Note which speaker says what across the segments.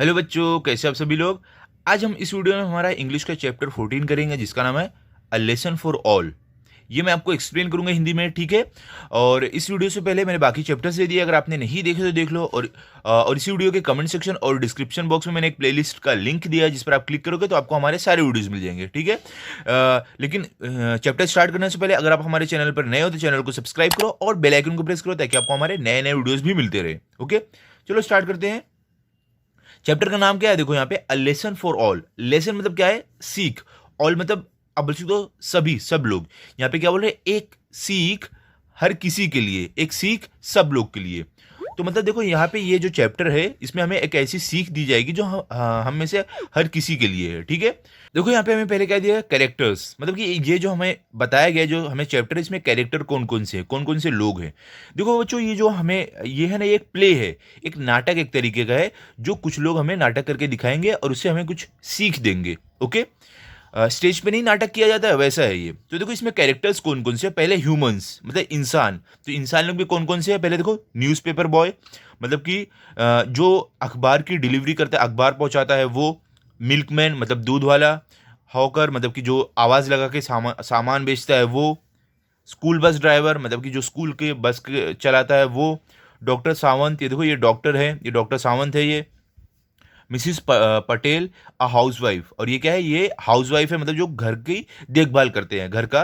Speaker 1: Hello बच्चों, कैसे आप सभी लोग। आज हम इस वीडियो में हमारा इंग्लिश का चैप्टर 14 करेंगे जिसका नाम है अ लेसन फॉर ऑल। ये मैं आपको एक्सप्लेन करूंगा हिंदी में, ठीक है। और इस वीडियो से पहले मैंने बाकी चैप्टर्स दे दिए, अगर आपने नहीं देखे तो देख लो। और इसी वीडियो के कमेंट सेक्शन और डिस्क्रिप्शन बॉक्स में मैंने एक प्लेलिस्ट का लिंक दिया है जिस पर आप क्लिक करोगे तो आपको हमारे सारे वीडियोस मिल जाएंगे, ठीक है। लेकिन चैप्टर स्टार्ट करने से पहले अगर आप हमारे चैनल पर नए हो तो चैनल को सब्सक्राइब करो और बेल आइकन को प्रेस करो ताकि आपको हमारे नए नए वीडियोस भी मिलते रहे। ओके, चलो स्टार्ट करते हैं। चैप्टर का नाम क्या है, देखो यहाँ पे a lesson for all. Lesson मतलब क्या है, सीख। ऑल मतलब आप बोल सकते हो सभी, सब लोग। यहाँ पे क्या बोल रहे हैं, एक सीख हर किसी के लिए, एक सीख सब लोग के लिए। तो मतलब देखो यहाँ पे ये जो चैप्टर है इसमें हमें एक ऐसी सीख दी जाएगी जो हम में से हर किसी के लिए है, ठीक है। देखो यहाँ पे हमें पहले क्या दिया है, कैरेक्टर्स। मतलब कि ये जो हमें बताया गया, जो हमें चैप्टर, इसमें कैरेक्टर कौन कौन से हैं, कौन कौन से लोग हैं। देखो बच्चों, ये जो हमें ये है ना, ये एक प्ले है, एक नाटक एक तरीके का है, जो कुछ लोग हमें नाटक करके दिखाएंगे और उससे हमें कुछ सीख देंगे। ओके, स्टेज पे नहीं नाटक किया जाता है, वैसा है ये। तो देखो इसमें कैरेक्टर्स कौन कौन से हैं। पहले ह्यूमंस मतलब इंसान। तो इंसान लोग भी कौन कौन से हैं, पहले देखो न्यूज़पेपर बॉय, मतलब कि जो अखबार की डिलीवरी करता है, अखबार पहुंचाता है वो। मिल्कमैन मतलब दूध वाला। हॉकर मतलब कि जो आवाज़ लगा के सामान बेचता है वो। स्कूल बस ड्राइवर मतलब कि जो स्कूल के बस चलाता है वो। डॉक्टर सावंत, ये देखो ये डॉक्टर है, ये डॉक्टर सावंत है ये। मिसिस पटेल अ हाउसवाइफ, और ये क्या है, ये हाउसवाइफ है, मतलब जो घर की देखभाल करते हैं, घर का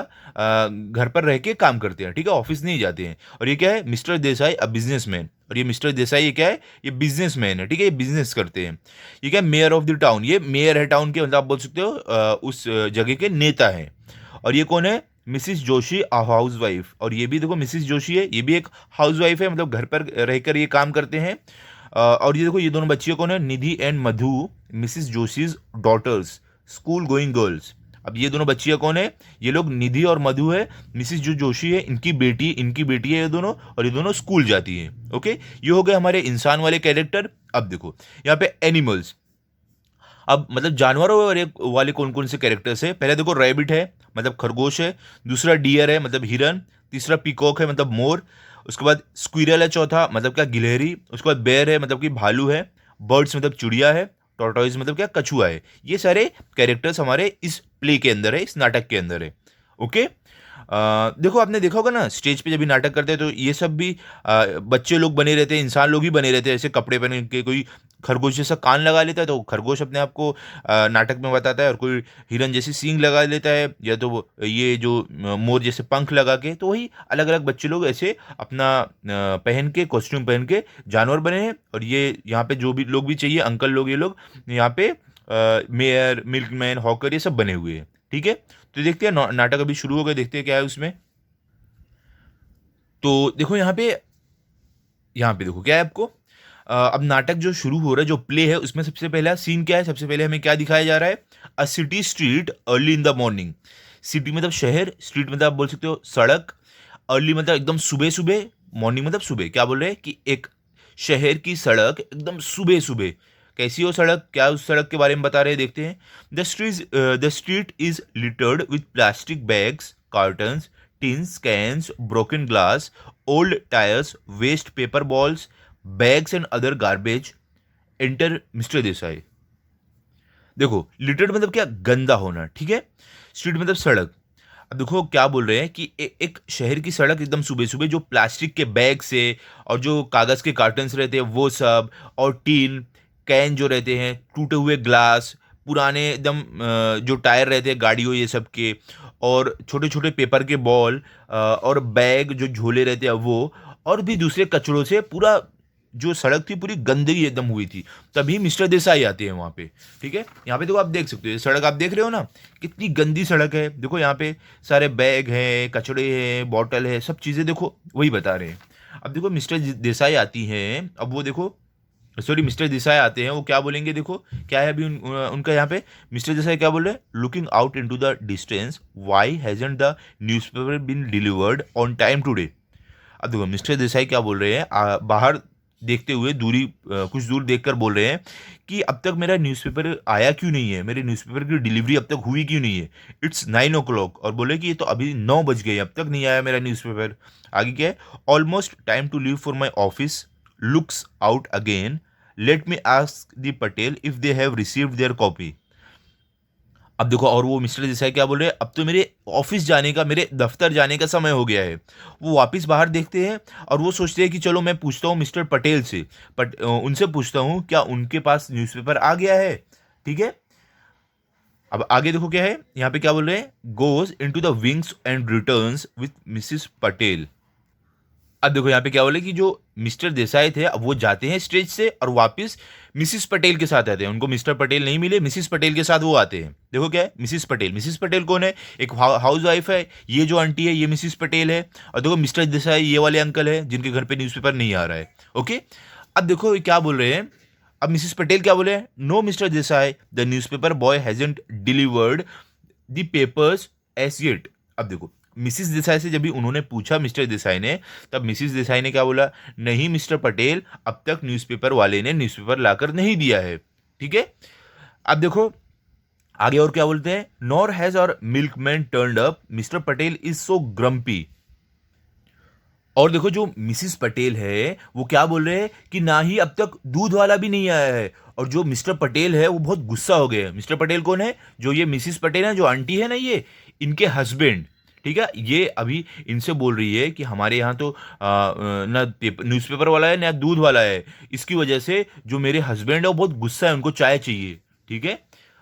Speaker 1: घर पर रह के काम करते हैं, ठीक है, ऑफिस नहीं जाते हैं। और ये क्या है, मिस्टर देसाई अ बिजनेसमैन, और ये मिस्टर देसाई ये क्या है, ये बिजनेसमैन है, ठीक है, ये बिजनेस करते हैं। ये क्या है, मेयर ऑफ द टाउन, ये मेयर है टाउन के, मतलब आप बोल सकते हो उस जगह के नेता हैं। और ये कौन है, मिसिस जोशी अ हाउसवाइफ, और ये भी देखो मिसिस जोशी है, ये भी एक हाउसवाइफ है, मतलब घर पर रहकर ये काम करते हैं। और ये देखो ये दोनों बच्चियां कौन है, Nidhi and Madhu, Mrs Joshi's daughters, school going girls. अब ये दोनों बच्चियां कौन है, ये लोग निधि और मधु है, मिसिस जो जोशी है इनकी बेटी है ये दोनों, और ये दोनों स्कूल जाती है। ओके, ये हो गए हमारे इंसान वाले कैरेक्टर। अब देखो यहाँ पे एनिमल्स, अब मतलब जानवरों वाले कौन कौन से कैरेक्टर्स है। पहले देखो रैबिट है, मतलब खरगोश है। दूसरा डियर है, मतलब हिरन। तीसरा पीकॉक है, मतलब मोर। उसके बाद स्क्विरल है चौथा, मतलब क्या, गिलहरी। उसके बाद बेयर है, मतलब कि भालू है। बर्ड्स मतलब चिड़िया है। टॉर्टोइज मतलब क्या, कछुआ है। ये सारे कैरेक्टर्स हमारे इस प्ले के अंदर है, इस नाटक के अंदर है। ओके, देखो आपने देखा होगा ना, स्टेज पे जब भी नाटक करते हैं तो ये सब भी बच्चे लोग बने रहते हैं, इंसान लोग ही बने रहते हैं। ऐसे कपड़े पहन के कोई खरगोश जैसा कान लगा लेता है तो खरगोश अपने आप को नाटक में बताता है, और कोई हिरन जैसी सींग लगा लेता है, या तो ये जो मोर जैसे पंख लगा के, तो वही अलग अलग बच्चे लोग ऐसे अपना पहन के, कॉस्ट्यूम पहन के जानवर बने हैं। और ये यहाँ पे जो भी लोग भी चाहिए, अंकल लोग, ये लोग यहाँ पे मेयर, मिल्कमैन, हॉकर, ये सब बने हुए हैं, ठीक है। तो देखते हैं नाटक अभी शुरू हो गया, देखते हैं क्या है उसमें। तो देखो यहाँ पे देखो क्या है आपको। अब नाटक जो शुरू हो रहा है, जो प्ले है, उसमें सबसे पहला सीन क्या है, सबसे पहले हमें क्या दिखाया जा रहा है, अ city street early in the morning. City मतलब शहर, स्ट्रीट मतलब आप बोल सकते हो सड़क। अर्ली मतलब एकदम सुबह सुबह, मॉर्निंग मतलब सुबह। क्या बोल रहे हैं कि एक शहर की सड़क एकदम सुबह सुबह, कैसी हो सड़क, क्या उस सड़क के बारे में बता रहे हैं, देखते हैं। The street is littered with plastic bags, cartons, tins, cans, broken glass, old tyres, waste paper balls, bags and other garbage. Enter mister Desai. देखो लिटर्ड मतलब क्या, गंदा होना, ठीक है। स्ट्रीट मतलब सड़क। अब देखो क्या बोल रहे हैं कि एक शहर की सड़क एकदम सुबह सुबह, जो प्लास्टिक के बैग से और जो कागज़ के कार्टन्स रहते हैं वो सब, और टीन कैन जो रहते हैं, टूटे हुए ग्लास, पुराने एकदम जो टायर रहते हैं गाड़ियों ये सब के, और छोटे छोटे पेपर के बॉल, और बैग जो झोले रहते हैं वो, और भी दूसरे कचड़ों से पूरा जो सड़क थी पूरी गंदगी एकदम हुई थी। तभी मिस्टर देसाई आते हैं वहाँ पे, ठीक है। यहाँ पे देखो आप देख सकते हो, ये सड़क आप देख रहे हो ना, कितनी गंदी सड़क है। देखो यहाँ पे सारे बैग हैं, कचड़े हैं, बॉटल है, सब चीज़ें देखो वही बता रहे हैं। अब देखो मिस्टर देसाई आती हैं, अब वो देखो, सॉरी मिस्टर देसाई आते हैं, वो क्या बोलेंगे, देखो क्या है अभी उनका यहाँ पे। मिस्टर देसाई क्या बोल रहे हैं, looking out into the distance, why hasn't the newspaper been delivered on time today. अब देखो मिस्टर देसाई क्या बोल रहे हैं, बाहर देखते हुए, कुछ दूर देखकर बोल रहे हैं कि अब तक मेरा न्यूज़पेपर आया क्यों नहीं है, मेरे न्यूज़पेपर की डिलीवरी अब तक हुई क्यों नहीं है। इट्स 9 o'clock, और बोले कि ये तो अभी 9 बज गए, अब तक नहीं आया मेरा न्यूज़पेपर। आगे क्या है, almost time to leave for my office, looks out again, let me ask the Patel if they have received their copy. अब देखो, और वो मिस्टर देसाई क्या बोल रहे हैं, अब तो मेरे ऑफिस जाने का, मेरे दफ्तर जाने का समय हो गया है। वो वापस बाहर देखते हैं और वो सोचते हैं कि चलो मैं पूछता हूँ मिस्टर पटेल से, उनसे पूछता हूँ क्या उनके पास न्यूज़पेपर आ गया है। ठीक है, अब आगे देखो क्या है, यहाँ पे क्या बोल रहे हैं, goes in to the wings and returns with Mrs Patel. अब देखो यहाँ पे क्या बोले कि जो मिस्टर देसाई थे, अब वो जाते हैं स्टेज से और वापस मिसिस पटेल के साथ आते हैं। उनको मिस्टर पटेल नहीं मिले, मिसिस पटेल के साथ वो आते हैं। देखो क्या है, मिसिस पटेल, मिसिस पटेल कौन है, एक हाउस वाइफ है। ये जो आंटी है ये मिसिस पटेल है, और देखो मिस्टर देसाई ये वाले अंकल है जिनके घर पे न्यूज़पेपर नहीं आ रहा है। ओके, अब देखो ये क्या बोल रहे हैं, अब मिसिस पटेल क्या बोले, no mister Desai, the newspaper boy hasn't delivered the papers as yet. अब देखो मिसिस देसाई से जब भी उन्होंने पूछा मिस्टर देसाई ने, तब मिसिस देसाई ने क्या बोला, नहीं मिस्टर पटेल, अब तक न्यूज़पेपर वाले ने न्यूज़पेपर लाकर नहीं दिया है। ठीक है, अब देखो आगे और क्या बोलते हैं, नॉर हैज और milkman turned up, mister Patel is so grumpy. और देखो जो मिसिस पटेल है वो क्या बोल रहे हैं कि ना ही अब तक दूध वाला भी नहीं आया है, और जो मिस्टर पटेल है वो बहुत गुस्सा हो गए हैं। मिस्टर पटेल कौन है, जो ये मिसिस पटेल है, जो आंटी है ना, ये इनके हस्बैंड। ठीक है, ये अभी इनसे बोल रही है कि हमारे यहाँ तो ना न्यूज़पेपर वाला है ना दूध वाला है, इसकी वजह से जो मेरे हस्बैंड है वो बहुत गुस्सा है, उनको चाय चाहिए। ठीक है,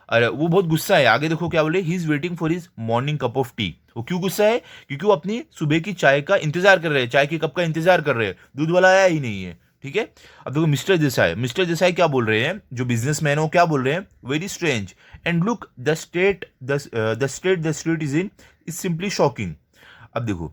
Speaker 1: अरे वो बहुत गुस्सा है। आगे देखो क्या बोले, he is waiting for his morning cup of T. वो क्यों गुस्सा है, क्योंकि वो अपनी सुबह की चाय का इंतजार कर रहे हैं, चाय के कप का इंतजार कर रहे हैं, दूध वाला आया ही नहीं है। ठीक है, अब देखो मिस्टर देसाई, मिस्टर देसाई क्या बोल रहे हैं, जो बिजनेसमैन है वो क्या बोल रहे हैं, very strange and look the state is in is simply shocking. अब देखो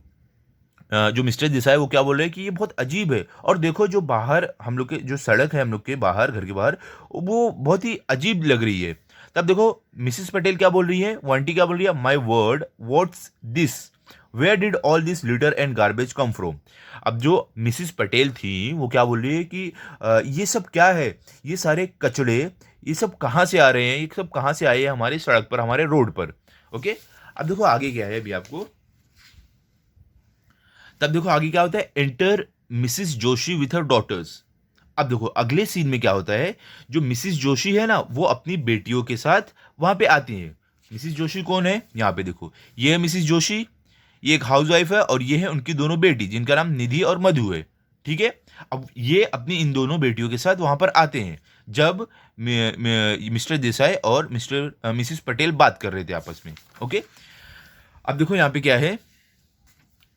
Speaker 1: जो मिस्टर देसाई वो क्या बोल रहे हैं कि ये बहुत अजीब है, और देखो जो बाहर हम लोग के जो सड़क है हम लोग के बाहर, घर के बाहर, वो बहुत ही अजीब लग रही है। तब देखो मिसिस पटेल क्या बोल रही है, वो आंटी क्या बोल रही है, my word what's this, where did all this litter and garbage come from. अब जो मिसिस पटेल थी वो क्या बोल रही है कि ये सब क्या है, ये सारे कचड़े, ये सब कहाँ से आ रहे हैं, ये सब कहाँ से आए हैं हमारी सड़क पर, हमारे रोड पर। ओके, अब देखो आगे क्या है अभी आपको, तब देखो आगे क्या होता है, enter Mrs Joshi with her daughters. अब देखो अगले सीन में क्या होता है, जो मिसिस जोशी है ना वो अपनी बेटियों के साथ वहां पे आती हैं। मिसिस जोशी कौन है, यहाँ पे देखो ये है मिसिस जोशी, ये एक हाउसवाइफ है, और ये है उनकी दोनों बेटी जिनका नाम निधि और मधु है। ठीक है, अब ये अपनी इन दोनों बेटियों के साथ वहां पर आते हैं जब मिस्टर देसाई और मिसिस पटेल बात कर रहे थे आपस में। ओके, अब देखो यहाँ पे क्या है,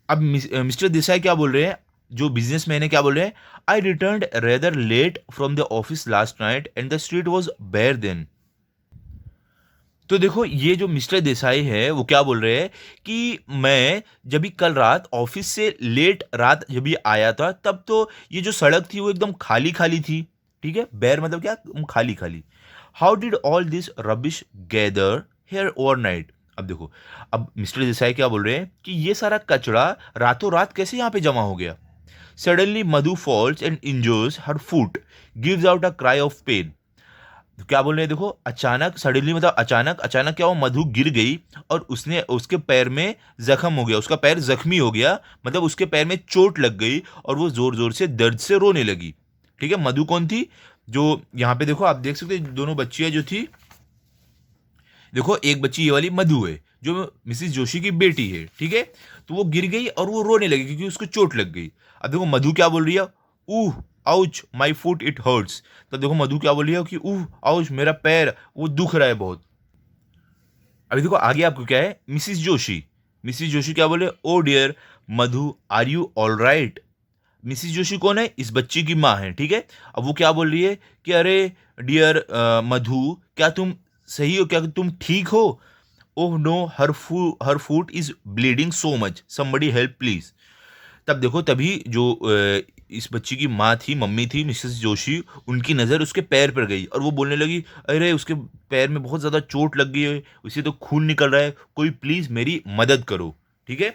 Speaker 1: अब मिस्टर देसाई क्या बोल रहे हैं, जो बिजनेसमैन है क्या बोल रहे हैं, I return rather late from the office last night and the street was bare then. तो देखो ये जो मिस्टर देसाई है वो क्या बोल रहे हैं कि मैं जब भी कल रात ऑफिस से लेट रात जब भी आया था, तब तो ये जो सड़क थी वो एकदम खाली खाली थी। ठीक है, बेयर मतलब क्या, खाली खाली। How did all this rubbish gather here overnight. अब देखो, अब मिस्टर देसाई क्या बोल रहे हैं कि ये सारा कचरा रातों रात कैसे यहाँ पे जमा हो गया। Suddenly Madhu falls and injures her foot, gives out a cry of pain. तो क्या बोल रहे हैं देखो, अचानक, सडनली मतलब अचानक, अचानक क्या हुआ, मधु गिर गई और उसने उसके पैर में जख्म हो गया, उसका पैर जख्मी हो गया, मतलब उसके पैर में चोट लग गई और वो जोर जोर से दर्द से रोने लगी। ठीक है, मधु कौन थी, जो यहाँ पे देखो आप देख सकते हैं दोनों बच्चियां जो थी, देखो एक बच्ची ये वाली मधु है जो मिसिस जोशी की बेटी है। ठीक है, तो वो गिर गई और वो रोने लगी क्योंकि उसको चोट लग गई। अब देखो मधु क्या बोल रही है, ooh ouch my foot it hurts. तो देखो मधु क्या बोल रही है कि ऊह आउच मेरा पैर वो दुख रहा है बहुत। अभी देखो आगे आपको क्या है, मिसिस जोशी, मिसिस जोशी क्या बोले, oh dear Madhu are you all right. Mrs Joshi कौन है, इस बच्ची की माँ है। ठीक है, अब वो क्या बोल रही है कि अरे डियर मधु क्या तुम सही हो, क्या तुम ठीक हो। Oh no her foot is bleeding so much, somebody help please. तब देखो तभी जो इस बच्ची की माँ थी, मम्मी थी मिसेस जोशी, उनकी नज़र उसके पैर पर गई और वो बोलने लगी, अरे उसके पैर में बहुत ज़्यादा चोट लग गई है, उसे तो खून निकल रहा है, कोई प्लीज़ मेरी मदद करो। ठीक है,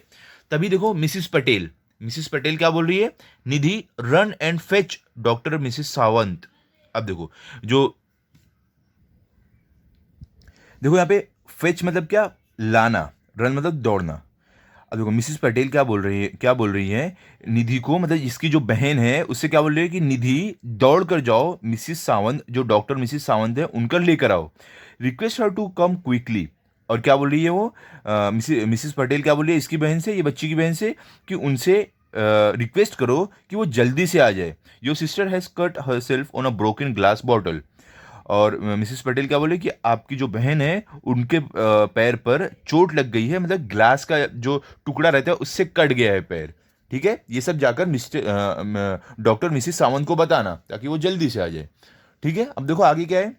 Speaker 1: तभी देखो मिसिस पटेल, मिसिस पटेल क्या बोल रही है, Nidhi run and fetch doctor Mrs Sawant. अब देखो जो, देखो यहाँ पे फेच मतलब क्या, लाना, रन मतलब दौड़ना। अब देखो मिसेस पटेल क्या बोल रही है निधि को, मतलब इसकी जो बहन है उससे क्या बोल रही है कि निधि दौड़ कर जाओ मिसिस सावंत, जो डॉक्टर मिसिस सावंत है उनकर लेकर आओ, request her to come quickly. और क्या बोल रही है वो मिसिस पटेल क्या बोल रही है इसकी बहन से, ये बच्ची की बहन से, कि उनसे रिक्वेस्ट करो कि वो जल्दी से आ जाए। Your sister has cut her self on a broken glass bottle. और मिसिस पटेल क्या बोले कि आपकी जो बहन है उनके पैर पर चोट लग गई है, मतलब ग्लास का जो टुकड़ा रहता है उससे कट गया है पैर। ठीक है, ये सब जाकर मिस्टर डॉक्टर मिसिस सावंत को बताना ताकि वो जल्दी से आ जाए। ठीक है, अब देखो आगे क्या है।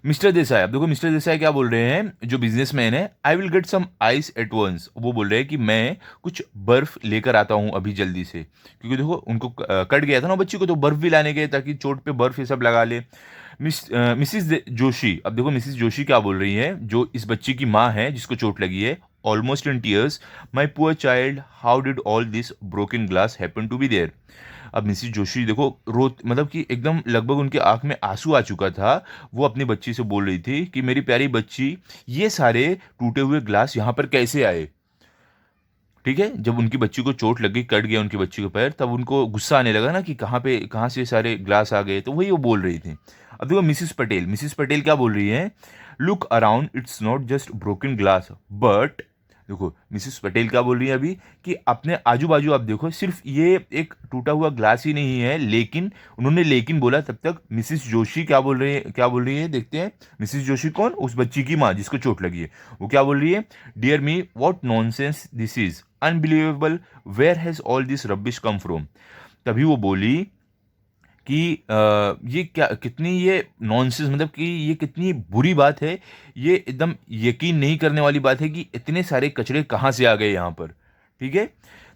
Speaker 1: मिस्टर देसाई, अब देखो मिस्टर देसाई क्या बोल रहे हैं, जो बिजनेसमैन है, I will get some ice at once. वो बोल रहे हैं कि मैं कुछ बर्फ लेकर आता हूँ अभी जल्दी से, क्योंकि देखो उनको कट गया था ना बच्ची को, तो बर्फ भी लाने गए ताकि चोट पे बर्फ ये सब लगा ले। मिसिस जोशी, अब देखो मिसिस जोशी क्या बोल रही है, जो इस बच्ची की माँ है जिसको चोट लगी है, almost in tears, my poor child, how did all this broken glass happen to be there. अब मिसिस जोशी देखो रो, मतलब कि एकदम लगभग उनके आंख में आंसू आ चुका था। वो अपनी बच्ची से बोल रही थी कि मेरी प्यारी बच्ची, ये सारे टूटे हुए ग्लास यहाँ पर कैसे आए। ठीक है, जब उनकी बच्ची को चोट लगी, कट गया उनकी बच्ची का पैर, तब उनको गुस्सा आने लगा ना कि कहाँ से सारे ग्लास आ गए, तो वही वो बोल रही थी। अब देखो मिसिस पटेल क्या बोल रही है, look around, it's not just broken glass but, देखो मिसिस पटेल क्या बोल रही है अभी कि अपने आजू बाजू आप देखो, सिर्फ ये एक टूटा हुआ ग्लास ही नहीं है, लेकिन उन्होंने लेकिन बोला, तब तक मिसिस जोशी क्या बोल रही है देखते हैं। मिसिस जोशी कौन, उस बच्ची की माँ जिसको चोट लगी है, वो क्या बोल रही है, dear me what nonsense this is, unbelievable, where has all this rubbish come from. तभी वो बोली कि ये क्या, कितनी ये नॉनसेंस, मतलब कि ये कितनी बुरी बात है, ये एकदम यकीन नहीं करने वाली बात है कि इतने सारे कचरे कहाँ से आ गए यहाँ पर। ठीक है,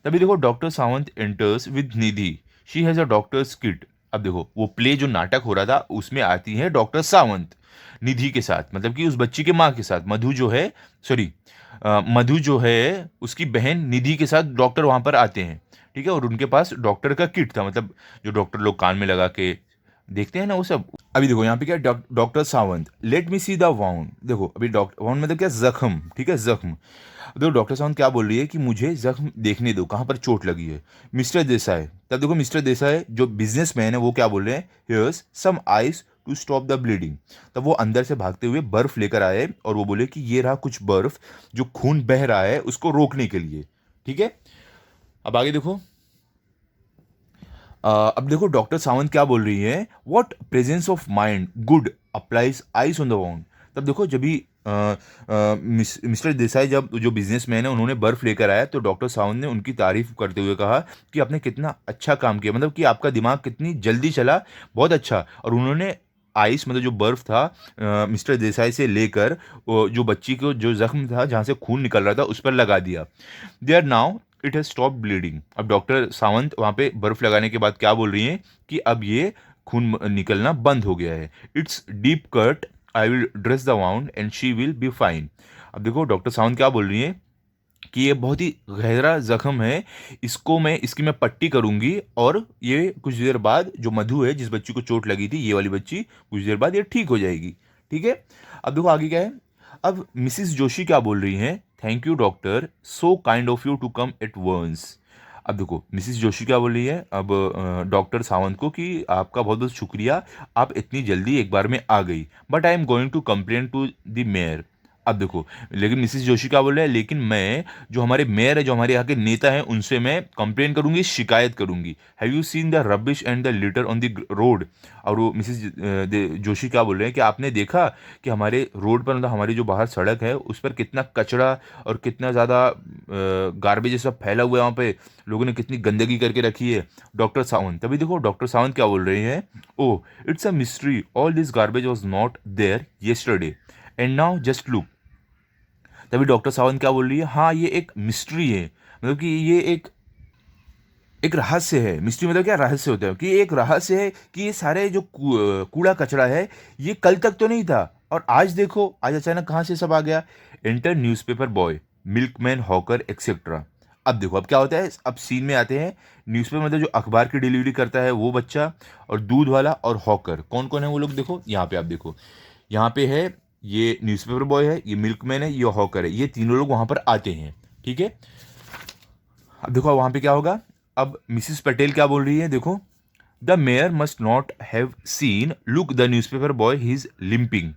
Speaker 1: तभी देखो doctor Sawant enters with Nidhi, she has a doctor's kit. अब देखो वो प्ले जो नाटक हो रहा था उसमें आती है डॉक्टर सावंत निधि के साथ, मतलब कि उस बच्ची के माँ के साथ, मधु जो है, सॉरी मधु जो है उसकी बहन निधि के साथ डॉक्टर वहाँ पर आते हैं। ठीक है, और उनके पास डॉक्टर का किट था, मतलब जो डॉक्टर लोग कान में लगा के देखते हैं ना वो सब। अभी देखो यहाँ पे क्या, doctor Sawant, let me see the wound. देखो अभी डॉक्टर वाउंड मतलब क्या, जख्म। ठीक है, जख्म। देखो डॉक्टर सावंत क्या बोल रही है कि मुझे जख्म देखने दो, कहाँ पर चोट लगी है। मिस्टर देसाई, तब देखो मिस्टर देसाई जो बिजनेसमैन है वो क्या बोल रहे हैं, here's some ice to stop the bleeding. तब वो अंदर से भागते हुए बर्फ लेकर आए और वो बोले कि ये रहा कुछ बर्फ जो खून बह रहा है उसको रोकने के लिए। ठीक है, अब आगे देखो। अब देखो डॉक्टर सावंत क्या बोल रही है, what presence of mind good applies ice on the wound. तब देखो जब भी मिस्टर देसाई, जब जो बिजनेसमैन है, उन्होंने बर्फ लेकर आया तो डॉक्टर सावंत ने उनकी तारीफ करते हुए कहा कि आपने कितना अच्छा काम किया, मतलब कि आपका दिमाग कितनी जल्दी चला, बहुत अच्छा। और उन्होंने आइस, मतलब जो बर्फ था, मिस्टर देसाई से लेकर जो बच्ची को जो जख्म था जहाँ से खून निकल रहा था उस पर लगा दिया। They are now it has stop bleeding. अब डॉक्टर सावंत वहाँ पे बर्फ लगाने के बाद क्या बोल रही हैं कि अब ये खून निकलना बंद हो गया है। It's deep cut, I will dress the wound and she will be fine. अब देखो डॉक्टर सावंत क्या बोल रही हैं कि ये बहुत ही गहरा जख्म है, इसकी मैं पट्टी करूंगी और ये कुछ देर बाद, जो मधु है जिस बच्ची को चोट लगी थी, ये वाली बच्ची, कुछ देर बाद ये ठीक हो जाएगी। ठीक है, अब देखो आगे क्या है। अब मिसिस जोशी क्या बोल रही हैं, thank you doctor, so kind of you to come at once. अब देखो मिसिस जोशी क्या बोल रही है अब डॉक्टर सावंत को कि आपका बहुत बहुत शुक्रिया, आप इतनी जल्दी एक बार में आ गई, but I am going to complain to the mayor. अब देखो, लेकिन मिसिस जोशी क्या बोल रहे हैं, लेकिन मैं, जो हमारे मेयर है, जो हमारे यहाँ के नेता हैं, उनसे मैं कंप्लेन करूंगी, शिकायत करूंगी। Have you seen the rubbish and the litre on the road. और वो मिसिस जोशी क्या बोल रहे हैं कि आपने देखा कि हमारे रोड पर, मतलब हमारी जो बाहर सड़क है उस पर कितना कचरा और कितना ज़्यादा गार्बेज सब फैला हुआ है, वहाँ पे लोगों ने कितनी गंदगी करके रखी है। डॉक्टर सावंत, तभी देखो डॉक्टर सावंत क्या बोल रहे हैं, oh it's a mystery, all this garbage was not there yesterday and now just look. तभी डॉक्टर सावंत क्या बोल रही है, हाँ ये एक मिस्ट्री है, मतलब कि ये एक एक रहस्य है। मिस्ट्री मतलब क्या, रहस्य होता है, कि एक रहस्य है कि ये सारे जो कूड़ा कचरा है ये कल तक तो नहीं था, और आज देखो, आज अचानक कहाँ से सब आ गया। Enter newspaper boy, milkman, hawker etcetera. अब देखो अब क्या होता है, अब सीन में आते हैं न्यूज़पेपर, मतलब जो अखबार की डिलीवरी करता है वो बच्चा, और दूध वाला और हॉकर, कौन कौन है वो लोग, देखो यहाँ पे आप देखो, यहाँ पे है ये न्यूज़पेपर बॉय है, ये मिल्कमैन है, ये हॉकर है, ये तीनों लोग वहाँ पर आते हैं। ठीक है। अब देखो वहाँ पे क्या होगा, अब मिसिस पटेल क्या बोल रही है, देखो, the mayor must not have seen, look the newspaper boy he is limping.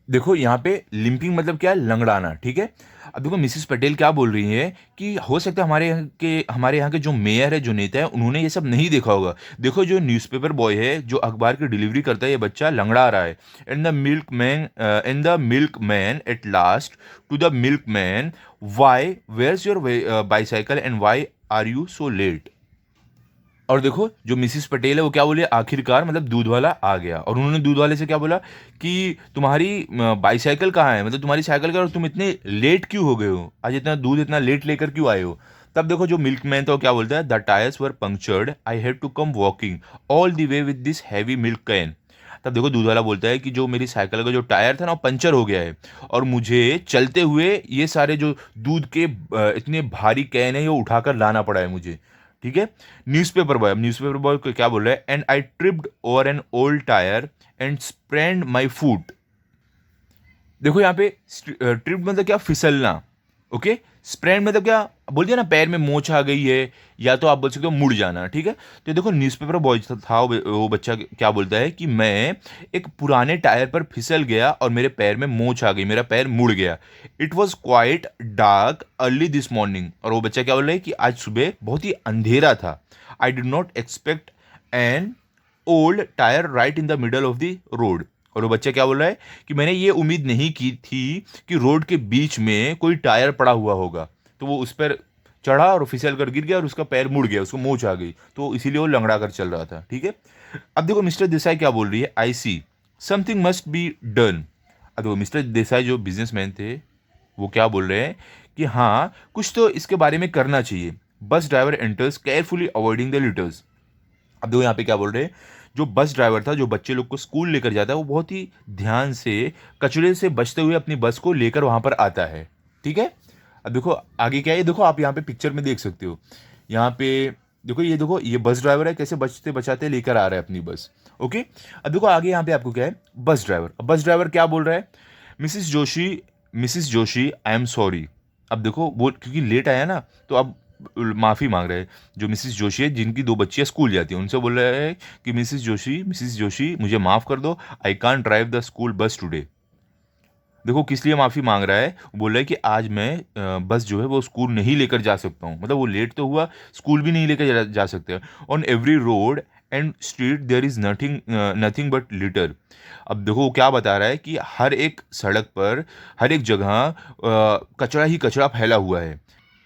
Speaker 1: देखो यहाँ पे लिंपिंग मतलब क्या है, लंगड़ाना, ठीक है। अब देखो मिसिस पटेल क्या बोल रही है कि हो सकता है हमारे यहाँ के जो मेयर है, जो नेता है, उन्होंने ये सब नहीं देखा होगा। देखो जो न्यूज़पेपर बॉय है, जो अखबार की डिलीवरी करता है, ये बच्चा लंगड़ा रहा है। And the milk man at last to the milk man, why where's your bicycle and why are you so late. और देखो जो मिसिस पटेल है वो क्या बोली, आखिरकार मतलब दूध वाला आ गया, और उन्होंने दूध वाले से क्या बोला कि तुम्हारी बाईसाइकिल कहाँ है, मतलब तुम्हारी साइकिल का, और तुम इतने लेट क्यों हो गए हो, आज इतना दूध इतना लेट लेकर क्यों आए हो। तब देखो जो मिल्कमैन था वो क्या बोलता है, the tyres were punctured, I had to come walking all the way with this heavy milk can. तब देखो दूध वाला बोलता है कि जो मेरी साइकिल का जो टायर था ना वो पंचर हो गया है, और मुझे चलते हुए ये सारे जो दूध के इतने भारी कैन है ये उठाकर लाना पड़ा है मुझे, ठीक है। न्यूज़पेपर बॉय, अब न्यूज़पेपर बॉय को क्या बोल रहा है, and I tripped over an old tyre and sprained my foot. देखो यहाँ पे ट्रिप मतलब क्या, फिसलना, ओके। स्प्रेड मतलब क्या, बोल दिया ना, पैर में मोच आ गई है, या तो आप बोल सकते हो मुड़ जाना, ठीक है। तो देखो न्यूज़पेपर बॉय था वो बच्चा क्या बोलता है कि मैं एक पुराने टायर पर फिसल गया और मेरे पैर में मोच आ गई, मेरा पैर मुड़ गया। It was quite dark early this morning, और वो बच्चा क्या बोल रहा है कि आज सुबह बहुत ही अंधेरा था। I did not expect an old tyre right in the middle of the road. और वो बच्चा क्या बोल रहा है कि मैंने ये उम्मीद नहीं की थी कि रोड के बीच में कोई टायर पड़ा हुआ होगा। तो वो उस पर चढ़ा और फिसल कर गिर गया और उसका पैर मुड़ गया, उसको मोच आ गई, तो इसीलिए वो लंगड़ा कर चल रहा था, ठीक है। अब देखो मिस्टर देसाई क्या बोल रही है, I see something must be done. अब देखो मिस्टर देसाई जो बिजनेसमैन थे वो क्या बोल रहे हैं कि हाँ कुछ तो इसके बारे में करना चाहिए। Bus driver enters carefully avoiding the litres. अब देखो यहाँ पे क्या बोल रहे हैं, जो बस ड्राइवर था जो बच्चे लोग को स्कूल लेकर जाता है, वो बहुत ही ध्यान से कचरे से बचते हुए अपनी बस को लेकर वहाँ पर आता है, ठीक है। अब देखो आगे क्या है, देखो आप यहाँ पे पिक्चर में देख सकते हो, यहाँ पे देखो ये बस ड्राइवर है, कैसे बचते बचाते लेकर आ रहा है अपनी बस, ओके। अब देखो आगे यहाँ पे आपको क्या है, बस ड्राइवर। अब बस ड्राइवर क्या बोल रहा है, Mrs Joshi I am sorry. अब देखो वो क्योंकि लेट आया ना, तो अब माफ़ी मांग रहे हैं। जो मिसिस जोशी है जिनकी दो बच्चियां स्कूल जाती हैं, उनसे बोल रहा है कि मिसिस जोशी मुझे माफ़ कर दो, I can't drive the school bus today. देखो किस लिए माफ़ी मांग रहा है, वो बोल रहा है कि आज मैं बस जो है वो स्कूल नहीं लेकर जा सकता हूँ, मतलब वो लेट तो हुआ, स्कूल भी नहीं लेकर जा सकते। On every road and street there is nothing but litter. अब देखो वो क्या बता रहा है कि हर एक सड़क पर, हर एक जगह कचरा ही कचरा फैला हुआ है।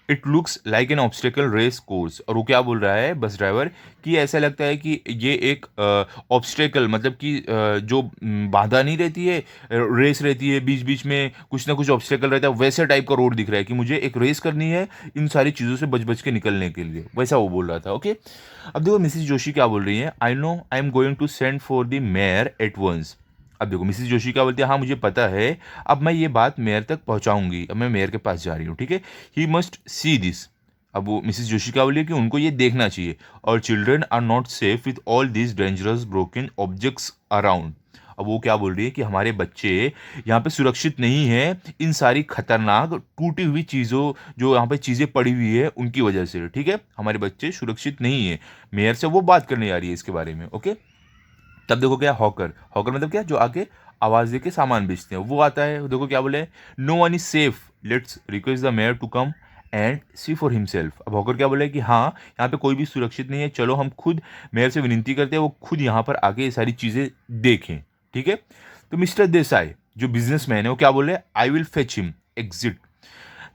Speaker 1: It looks like an obstacle race course. और वो क्या बोल रहा है बस ड्राइवर कि ऐसा लगता है कि ये एक ऑब्स्टेकल मतलब कि जो बाधा नहीं रहती है, रेस रहती है, बीच बीच में कुछ ना कुछ ऑब्स्टेकल रहता है, वैसे टाइप का रोड दिख रहा है कि मुझे एक रेस करनी है इन सारी चीज़ों से बच बच के निकलने के लिए, वैसा वो बोल रहा था, ओके। अब देखो मिसिस जोशी क्या बोल रही हैं, I know I am going to send for the mayor at once. अब देखो मिसिस जोशी क्या बोलती है, हाँ मुझे पता है, अब मैं ये बात मेयर तक पहुंचाऊंगी, अब मैं मेयर के पास जा रही हूँ, ठीक है। He must see this. अब वो मिसिस जोशी क्या बोली है कि उनको ये देखना चाहिए। और children are not safe with all this dangerous broken objects around. अब वो क्या बोल रही है कि हमारे बच्चे यहाँ पे सुरक्षित नहीं हैं इन सारी खतरनाक टूटी हुई चीज़ों, जो यहाँ पे चीज़ें पड़ी हुई है उनकी वजह से, ठीक है। हमारे बच्चे सुरक्षित नहीं है। मेयर से वो बात करने आ रही है इसके बारे में, ओके। तब देखो क्या, हॉकर, हॉकर मतलब क्या, जो आके आवाज दे के सामान बेचते हैं, वो आता है। देखो क्या बोले, no one is safe, let's request the mayor to come and see for himself. अब हॉकर क्या बोले कि हाँ यहाँ पे कोई भी सुरक्षित नहीं है, चलो हम खुद मेयर से विनती करते हैं वो खुद यहाँ पर आके ये सारी चीज़ें देखें, ठीक है। तो मिस्टर देसाई जो बिजनेसमैन है वो क्या बोले, I will fetch him exit.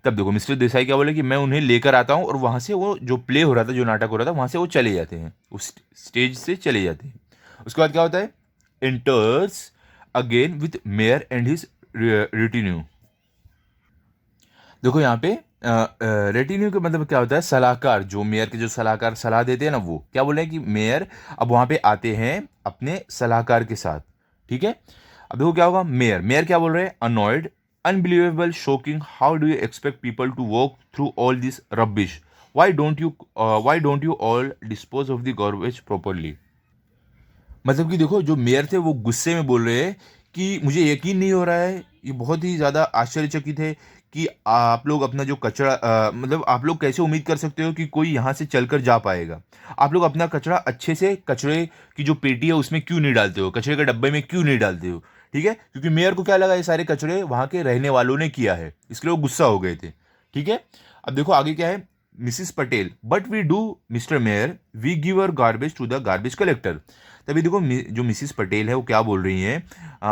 Speaker 1: तब देखो मिस्टर देसाई क्या बोले कि मैं उन्हें लेकर आता हूँ, और वहाँ से वो जो प्ले हो रहा था, जो नाटक हो रहा था, वहाँ से वो चले जाते हैं, उस स्टेज से चले जाते हैं। उसके बाद क्या होता है, enters again with mayor and his retinue. देखो यहाँ पे रेटिन्यू का मतलब क्या होता है, सलाहकार, जो मेयर के जो सलाहकार सलाह देते हैं ना, वो क्या बोल रहे हैं कि मेयर अब वहाँ पे आते हैं अपने सलाहकार के साथ, ठीक है। अब देखो क्या होगा, मेयर मेयर क्या बोल रहे हैं, annoyed, unbelievable, shocking, how do you expect people to walk through all this rubbish, why don't you all dispose of the garbage properly. मतलब कि देखो जो मेयर थे वो गुस्से में बोल रहे हैं कि मुझे यकीन नहीं हो रहा है, ये बहुत ही ज़्यादा आश्चर्यचकित है कि आप लोग अपना जो कचरा मतलब आप लोग कैसे उम्मीद कर सकते हो कि कोई यहाँ से चलकर जा पाएगा। आप लोग अपना कचरा अच्छे से कचरे की जो पेटी है उसमें क्यों नहीं डालते हो, कचरे के डब्बे में क्यों नहीं डालते हो, ठीक है? क्योंकि मेयर को क्या लगा ये सारे कचरे वहाँ के रहने वालों ने किया है, इसलिए वो गुस्सा हो गए थे, ठीक है? अब देखो आगे क्या है, Mrs Patel, but we do Mr mayor, we give our garbage to the garbage collector. तभी देखो जो मिसिस पटेल है वो क्या बोल रही हैं,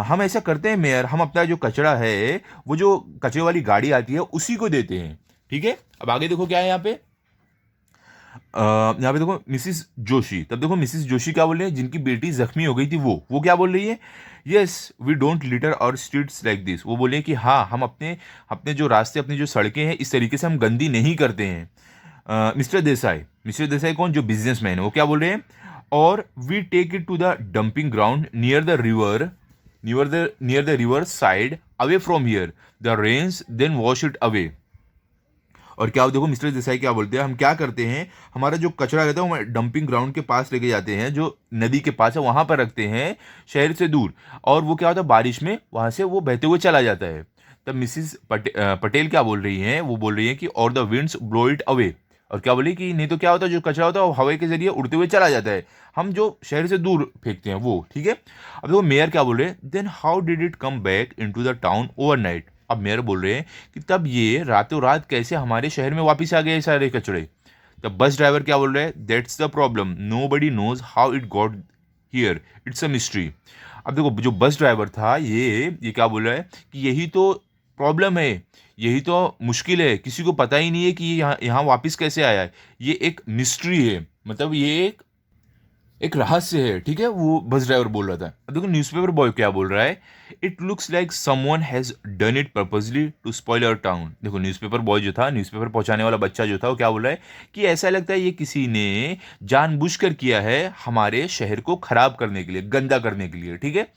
Speaker 1: हम ऐसा करते हैं मेयर, हम अपना जो कचरा है वो जो कचरे वाली गाड़ी आती है उसी को देते हैं, ठीक है? अब आगे देखो क्या है यहाँ पे, यहाँ पे देखो मिसिस जोशी। तब देखो मिसिस जोशी क्या बोल रही है, जिनकी बेटी जख्मी हो गई थी वो क्या बोल रही है, यस वी डोंट लिटर और स्ट्रीट्स लाइक दिस। वो बोले कि हाँ, हम अपने अपने जो रास्ते, अपनी जो सड़कें हैं, इस तरीके से हम गंदी नहीं करते हैं। मिस्टर देसाई कौन, जो बिजनेसमैन है, वो क्या बोल रहे हैं, और we take it to the dumping ground near the river, near the river side away from here, the rains then wash it away. और क्या देखो मिस्टर देसाई क्या बोलते हैं, हम क्या करते हैं, हमारा जो कचरा रहता है वो डंपिंग ग्राउंड के पास लेके जाते हैं, जो नदी के पास है वहां पर रखते हैं, शहर से दूर, और वो क्या होता है बारिश में वहां से वो बहते हुए चला जाता है। तब मिसिस पटेल क्या बोल रही हैं, वो बोल रही हैं कि और the winds blow it away. और क्या बोली कि नहीं तो क्या होता है, जो कचरा होता है वो हवा के जरिए उड़ते हुए चला जाता है, हम जो शहर से दूर फेंकते हैं वो, ठीक है? अब देखो मेयर क्या बोल रहे हैं, then how did it come back in to the town overnight. अब मेयर बोल रहे हैं कि तब ये रातों रात कैसे हमारे शहर में वापस आ गए सारे कचरे। तब बस ड्राइवर क्या बोल रहे हैं, that's the problem, nobody knows how it got here, it's a mystery. अब देखो जो बस ड्राइवर था ये क्या बोल रहा है कि यही तो प्रॉब्लम है, यही तो मुश्किल है, किसी को पता ही नहीं है कि ये यहाँ यहाँ वापस कैसे आया है, ये एक मिस्ट्री है, मतलब ये एक रहस्य है, ठीक है? वो बस ड्राइवर बोल रहा था। अब देखो न्यूज़पेपर बॉय क्या बोल रहा है, it looks like someone has done it purposely to spoil our town. देखो न्यूज़पेपर बॉय जो था, न्यूज़पेपर पहुंचाने वाला बच्चा जो था, वो क्या बोल रहा है कि ऐसा लगता है ये किसी ने जानबूझकर किया है हमारे शहर को खराब करने के लिए, गंदा करने के लिए, ठीक है?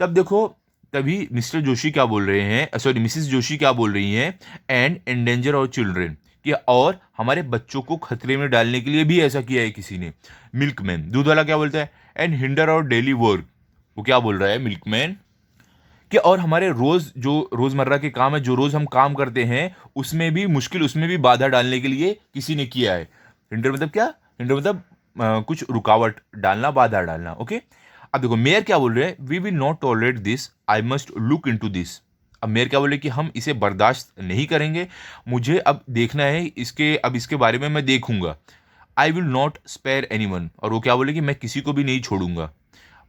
Speaker 1: तब देखो तभी मिस्टर जोशी क्या बोल रहे हैं, सॉरी मिसिस जोशी क्या बोल रही हैं, एंड एंडेंजर और चिल्ड्रेन, कि और हमारे बच्चों को खतरे में डालने के लिए भी ऐसा किया है किसी ने। मिल्कमैन दूध वाला क्या बोलता है, एंड हिंडर और डेली वर्क। वो क्या बोल रहा है मिल्कमैन, कि और हमारे रोज जो रोजमर्रा के काम है, जो रोज हम काम करते हैं, उसमें भी मुश्किल, उसमें भी बाधा डालने के लिए किसी ने किया है। हिंडर मतलब क्या, हिंडर मतलब कुछ रुकावट डालना, बाधा डालना, ओके? अब देखो मेयर क्या बोल रहे हैं, we will not tolerate this, I must look into this. अब मेयर क्या बोले कि हम इसे बर्दाश्त नहीं करेंगे, मुझे अब देखना है इसके, अब इसके बारे में मैं देखूंगा। I will not spare anyone. और वो क्या बोले कि मैं किसी को भी नहीं छोड़ूंगा।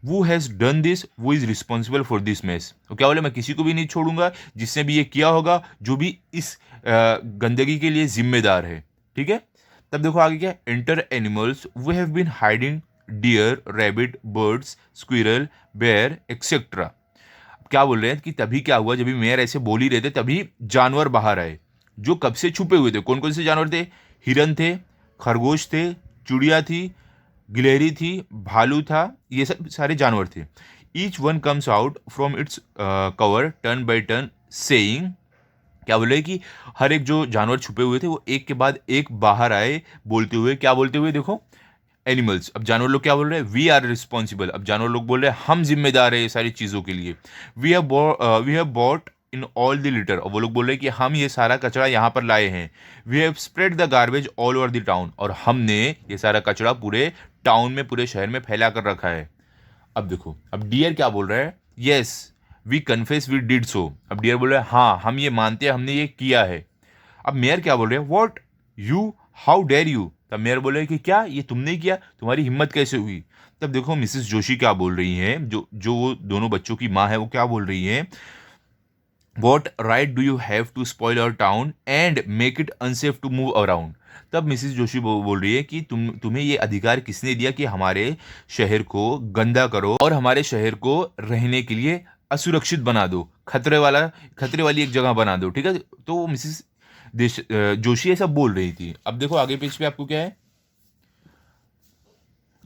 Speaker 1: वो हैज़ डन दिस, वो is responsible for this mess. वो क्या बोले, मैं किसी को भी नहीं छोड़ूंगा, जिसने भी ये किया होगा, जो भी इस गंदगी के लिए जिम्मेदार है, ठीक है? तब देखो आगे क्या, enter animals, we have been hiding deer, rabbit, birds, squirrel, bear etcetera. क्या बोल रहे हैं कि तभी क्या हुआ, जब भी मेयर ऐसे बोल ही रहे थे तभी जानवर बाहर आए, जो कब से छुपे हुए थे। कौन कौन से जानवर थे, हिरन थे, खरगोश थे, चिड़िया थी, गिलहरी थी, भालू था, ये सब सारे जानवर थे। Each one comes out from its cover turn by turn saying. क्या बोले कि हर एक जो जानवर छुपे हुए थे वो एक के बाद एक बाहर आए, बोलते हुए, क्या बोलते हुए, देखो एनिमल्स, अब जानवर लोग क्या बोल रहे हैं, वी आर रिस्पॉन्सिबल। अब जानवर लोग बोल रहे हैं हम जिम्मेदार है ये सारी चीज़ों के लिए। We have brought in all the litter, और वो लोग बोल रहे हैं कि हम ये सारा कचरा यहाँ पर लाए हैं। We have spread the garbage all over the town, और हमने ये सारा कचरा पूरे टाउन में, पूरे शहर में फैला कर रखा है। अब देखो अब डियर क्या बोल रहा है, yes we confess we did so. अब डियर बोल रहे हैं हाँ हम ये मानते हैं, हमने ये किया है। अब मेयर क्या बोल रहे हैं, what you, how dare you. तब मेयर बोले कि क्या ये तुमने किया, तुम्हारी हिम्मत कैसे हुई। तब देखो मिसेस जोशी क्या बोल रही हैं, जो वो दोनों बच्चों की माँ है, वो क्या बोल रही हैं, what right do you have to spoil our town and make it unsafe to move around. तब मिसेस जोशी बोल रही है कि तुम्हें ये अधिकार किसने दिया कि हमारे शहर को गंदा करो और हमारे शहर को रहने के लिए असुरक्षित बना दो, खतरे वाली एक जगह बना दो, ठीक है? तो वो मिसेस जोशी ऐसा बोल रही थी। अब देखो आगे पेज पे आपको क्या है,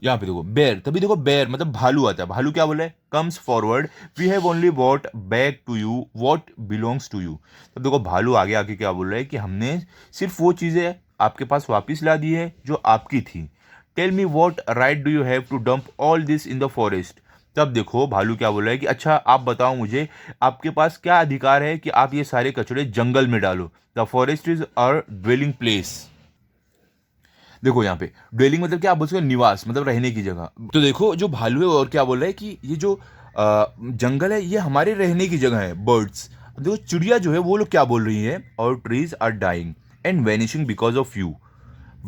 Speaker 1: यहाँ पे देखो बेयर। तभी देखो बेयर मतलब भालू आता है। भालू क्या बोल रहा है, comes forward, we have only brought back to you what belongs to you. तब देखो भालू आगे आके क्या बोल रहा है कि हमने सिर्फ वो चीज़ें आपके पास वापस ला दी है जो आपकी थी। Tell me what right do you have to dump all this in the forest. तब देखो भालू क्या बोल रहा है कि अच्छा आप बताओ मुझे, आपके पास क्या अधिकार है कि आप ये सारे कचड़े जंगल में डालो। The forest is our dwelling place. देखो यहाँ पे ड्वेलिंग मतलब क्या, आप बोल सकते हो निवास, मतलब रहने की जगह। तो देखो जो भालू है और क्या बोल रहा है कि ये जो जंगल है ये हमारे रहने की जगह है, बर्ड्स। देखो चिड़िया जो है वो लोग क्या बोल रही है, और trees are dying and vanishing because of you,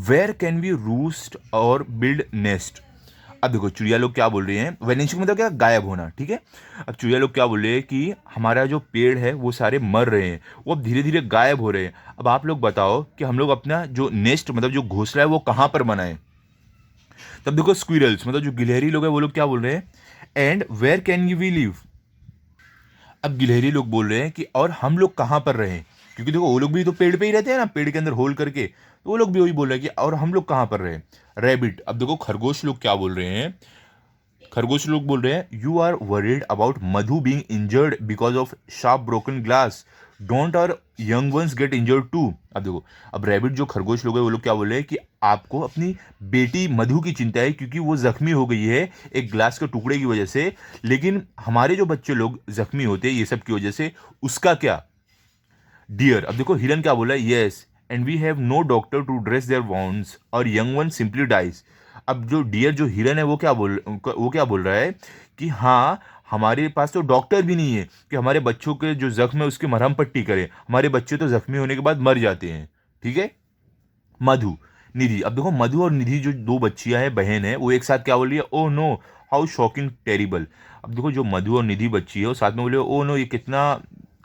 Speaker 1: where can we roost or build nest. अब देखो चिड़िया लोग क्या बोल रहे हैं, वैनिशिंग मतलब क्या, गायब होना, ठीक है। अब चिड़िया लोग क्या बोल रहे हैं कि हमारा जो पेड़ है वो सारे मर रहे हैं, वो अब धीरे धीरे गायब हो रहे हैं। अब आप लोग बताओ कि हम लोग अपना जो नेस्ट मतलब जो घोंसला है वो कहाँ पर बनाए। तब देखो स्क्विरल्स मतलब जो गिलहरी लोग हैं वो लोग क्या बोल रहे हैं, and where can you we live. अब गिलहरी लोग बोल रहे हैं कि और हम लोग कहाँ पर रहें, क्योंकि देखो वो लोग भी तो पेड़ पे ही रहते हैं ना, पेड़ के अंदर होल करके, तो वो लोग भी वही बोल रहे हैं कि और हम लोग कहाँ पर रहें। रैबिट, अब देखो खरगोश लोग क्या बोल रहे हैं, खरगोश लोग बोल रहे हैं you are worried about Madhu being injured because of sharp broken glass, don't our young ones get injured too. अब देखो अब रैबिट जो खरगोश लोग हैं वो लोग क्या बोल रहे हैं कि आपको अपनी बेटी मधु की चिंता है क्योंकि वो जख्मी हो गई है एक ग्लास के टुकड़े की वजह से, लेकिन हमारे जो बच्चे लोग जख्मी होते हैं ये सब की वजह से, उसका क्या। डियर, अब देखो हिरन क्या बोला है, yes and we have no doctor to dress their wounds our young one simply dies. अब जो डियर जो हिरन है वो क्या बोल रहा है कि हाँ हमारे पास तो डॉक्टर भी नहीं है कि हमारे बच्चों के जो जख्म है उसकी मरहम पट्टी करे, हमारे बच्चे तो जख्मी होने के बाद मर जाते हैं, ठीक है। मधु, निधि, अब देखो मधु और निधि जो दो बच्चियां हैं, बहन है, वो एक साथ क्या बोल रही है, oh know how shocking terrible. अब देखो जो मधु और निधि बच्ची है वो साथ में बोले ओ नो ये कितना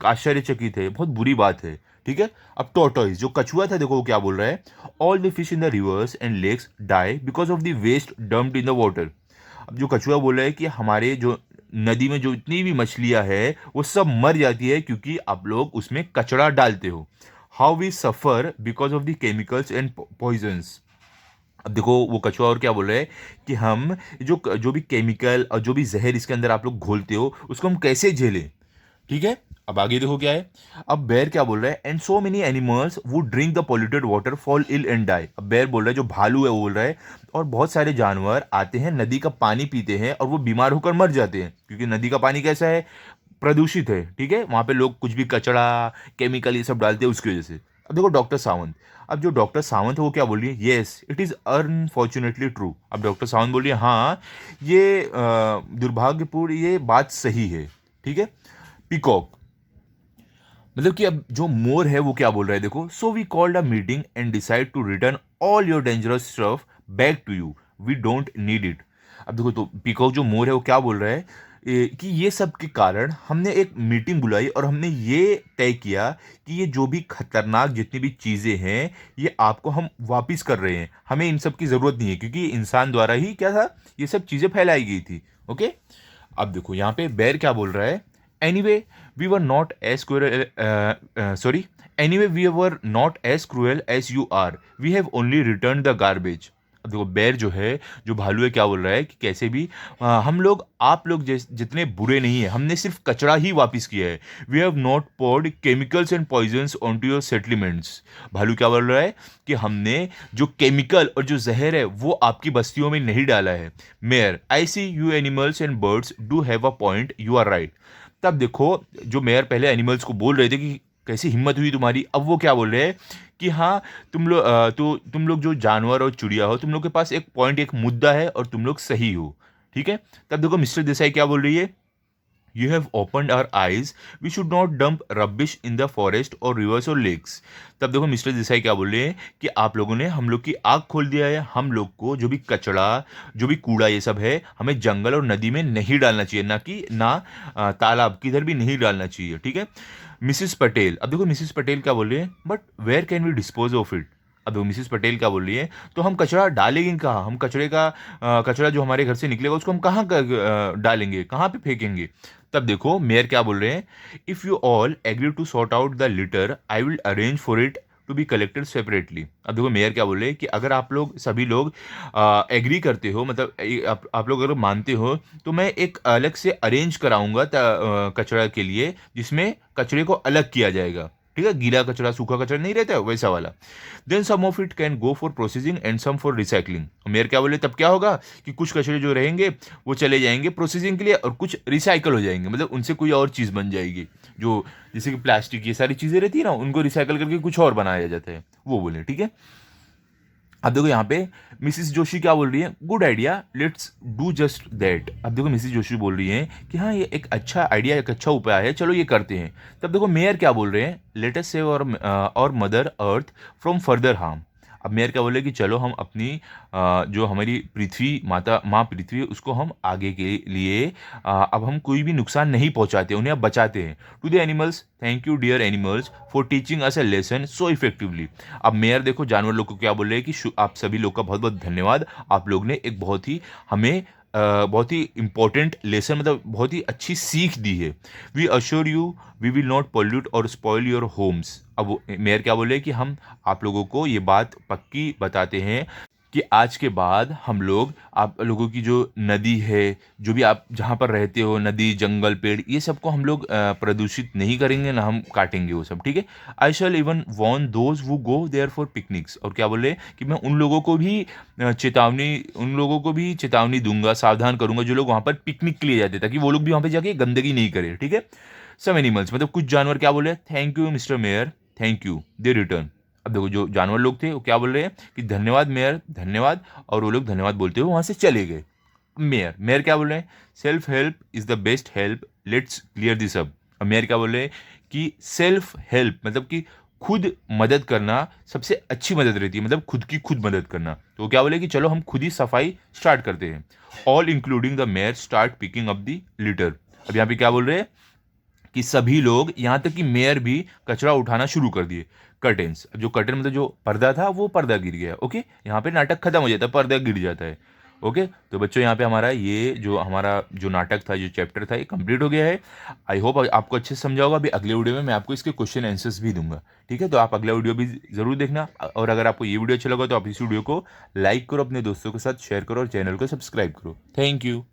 Speaker 1: आश्चर्यचकित है, बहुत बुरी बात है, ठीक है। अब टोर्टोइस जो कछुआ था देखो वो क्या बोल रहा है, all the fish in the rivers and lakes die because of the waste dumped in the water. अब जो कछुआ बोल रहा है कि हमारे जो नदी में जो इतनी भी मछलियां हैं वो सब मर जाती है क्योंकि आप लोग उसमें कचरा डालते हो। How we suffer because of the chemicals and poisons. अब देखो वो कछुआ और क्या बोल रहा है कि हम जो जो भी केमिकल और जो भी जहर इसके अंदर आप लोग घोलते हो उसको हम कैसे झेलें, ठीक है। अब आगे देखो क्या है, अब बेर क्या बोल रहा है, and so many animals who drink the polluted water fall ill and die. अब बेर बोल रहा है जो भालू है वो बोल रहा है और बहुत सारे जानवर आते हैं नदी का पानी पीते हैं और वो बीमार होकर मर जाते हैं क्योंकि नदी का पानी कैसा है, प्रदूषित है, ठीक है। वहां पे लोग कुछ भी कचड़ा केमिकल ये सब डालते हैं उसकी वजह से। अब देखो डॉक्टर सावंत, अब जो डॉक्टर सावंत है वो क्या बोल रही है, yes it is unfortunately true. अब डॉक्टर सावंत बोल रही है हाँ ये दुर्भाग्यपूर्ण ये बात सही है, ठीक है। पीकॉक, मतलब कि अब जो मोर है वो क्या बोल रहा है देखो, so we called a meeting and decide to return all your dangerous stuff back to you, we don't need it. अब देखो तो पीकॉक जो मोर है वो क्या बोल रहा है कि ये सब के कारण हमने एक मीटिंग बुलाई और हमने ये तय किया कि ये जो भी खतरनाक जितनी भी चीज़ें हैं ये आपको हम वापस कर रहे हैं, हमें इन सब की ज़रूरत नहीं है क्योंकि इंसान द्वारा ही क्या था ये सब चीज़ें फैलाई गई थी, ओके। अब देखो यहाँ पे बैर क्या बोल रहा है, anyway we were not as cruel sorry anyway we were not as cruel as you are, we have only return the garbage. अब देखो बैर जो है जो भालू है क्या बोल रहा है कि कैसे भी हम लोग आप लोग जितने बुरे नहीं है, हमने सिर्फ कचरा ही वापस किया है, we have not poured chemicals and poisons on to your settlements. भालू क्या बोल रहा है कि हमने जो केमिकल और जो जहर है वो आपकी बस्तियों में नहीं डाला है। Mayor, I see you animals and birds do have a point, you are right. तब देखो जो मेयर पहले एनिमल्स को बोल रहे थे कि कैसी हिम्मत हुई तुम्हारी, अब वो क्या बोल रहे हैं कि हाँ तुम लोग जो जानवर और चिड़िया हो तुम लोग के पास एक पॉइंट एक मुद्दा है और तुम लोग सही हो, ठीक है। तब देखो मिस्टर देसाई क्या बोल रही है, you have opened our eyes, we should not dump rubbish in the forest or rivers or lakes. तब देखो मिस्टर देसाई क्या बोल रहे हैं कि आप लोगों ने हम लोग की आँख खोल दिया है, हम लोग को जो भी कचड़ा जो भी कूड़ा ये सब है हमें जंगल और नदी में नहीं डालना चाहिए, ना कि ना तालाब किधर भी नहीं डालना चाहिए, ठीक है। मिसिस पटेल, अब देखो मिसिस पटेल क्या बोल रही है, but where can we dispose of it. अब देखो मिसिस पटेल क्या बोल रही है, तो हम कचरा डालेंगे कहाँ, हम कचरे का कचरा जो हमारे घर से निकलेगा उसको हम कहाँ डालेंगे, कहाँ पे फेंकेंगे। तब देखो मेयर क्या बोल रहे हैं, if you all agree to sort out the litter I will arrange for it to be collected separately. अब देखो मेयर क्या बोल रहे हैं कि अगर आप लोग सभी लोग एग्री करते हो, मतलब आप लोग अगर मानते हो तो मैं एक अलग से अरेंज कराऊंगा कचरा के लिए जिसमें कचरे को अलग किया जाएगा, ठीक है, गीला कचरा सूखा कचरा नहीं रहता है वैसा वाला। Then some of it can go for processing and some for recycling. Mayor क्या बोले, तब क्या होगा कि कुछ कचरे जो रहेंगे वो चले जाएंगे प्रोसेसिंग के लिए और कुछ रिसाइकल हो जाएंगे, मतलब उनसे कोई और चीज़ बन जाएगी, जो जैसे कि प्लास्टिक ये सारी चीज़ें रहती है ना, उनको रिसाइकल करके कुछ और बनाया जाता है, वो बोले। ठीक है, अब देखो यहाँ पे मिसिस जोशी क्या बोल रही है, good idea, let's do just that. अब देखो मिसिस जोशी बोल रही है कि हाँ ये एक अच्छा आइडिया, एक अच्छा उपाय है, चलो ये करते हैं। तब देखो मेयर क्या बोल रहे हैं, लेट अस सेव और mother earth from further harm. अब मेयर क्या बोल रहे हैं कि चलो हम अपनी जो हमारी पृथ्वी माता माँ पृथ्वी है, उसको हम आगे के लिए अब हम कोई भी नुकसान नहीं पहुंचाते, उन्हें अब बचाते हैं। To the animals, thank you dear animals for teaching us a lesson so effectively. अब मेयर देखो जानवर लोग को क्या बोल रहे हैं कि आप सभी लोग का बहुत बहुत धन्यवाद, आप लोग ने एक बहुत ही हमें बहुत ही इंपॉर्टेंट लेसन, मतलब बहुत ही अच्छी सीख दी है। We assure you we will not pollute or spoil your homes. अब मेयर क्या बोले कि हम आप लोगों को ये बात पक्की बताते हैं कि आज के बाद हम लोग आप लोगों की जो नदी है, जो भी आप जहाँ पर रहते हो, नदी जंगल पेड़, ये सबको हम लोग प्रदूषित नहीं करेंगे, ना हम काटेंगे वो सब। ठीक है, आई शैल इवन वॉर्न दोज वो गो देयर फॉर पिकनिक्स। और क्या बोले कि मैं उन लोगों को भी चेतावनी दूंगा, सावधान करूंगा जो लोग वहाँ पर पिकनिक के लिए जाते, ताकि वो लोग भी वहाँ पर जाके गंदगी नहीं करें। ठीक है, सम एनिमल्स, मतलब कुछ जानवर क्या बोले, thank you mister mayor, thank you, they return. अब देखो जो जानवर लोग थे वो क्या बोल रहे हैं कि धन्यवाद मेयर, धन्यवाद, और वो लोग धन्यवाद बोलते हुए वहां से चले गए। मेयर मेयर क्या बोल रहे हैं, self help is the best help, let's clear this up. अब मेयर क्या बोल रहे हैं कि सेल्फ हेल्प मतलब कि खुद मदद करना सबसे अच्छी मदद रहती है, मतलब खुद की खुद मदद करना। तो वो क्या बोले कि चलो हम खुद ही सफाई स्टार्ट करते हैं। All including the mayor start picking up the litre. अब यहाँ पे क्या बोल रहे हैं कि सभी लोग, यहाँ तक कि मेयर भी कचरा उठाना शुरू कर दिए। कर्टेन्स, अब जो कर्टन मतलब जो पर्दा था वो पर्दा गिर गया। ओके, यहाँ पे नाटक खत्म हो जाता है, पर्दा गिर जाता है। ओके, तो बच्चों यहाँ पे हमारा जो नाटक था, जो चैप्टर था, ये कंप्लीट हो गया है। आई होप आपको अच्छे से समझा होगा। अभी अगले वीडियो में मैं आपको इसके क्वेश्चन आंसर्स भी दूंगा। ठीक है, तो आप अगला वीडियो भी ज़रूर देखना, और अगर आपको ये वीडियो अच्छा लगा तो आप इस वीडियो को लाइक करो, अपने दोस्तों के साथ शेयर करो और चैनल को सब्सक्राइब करो। Thank you.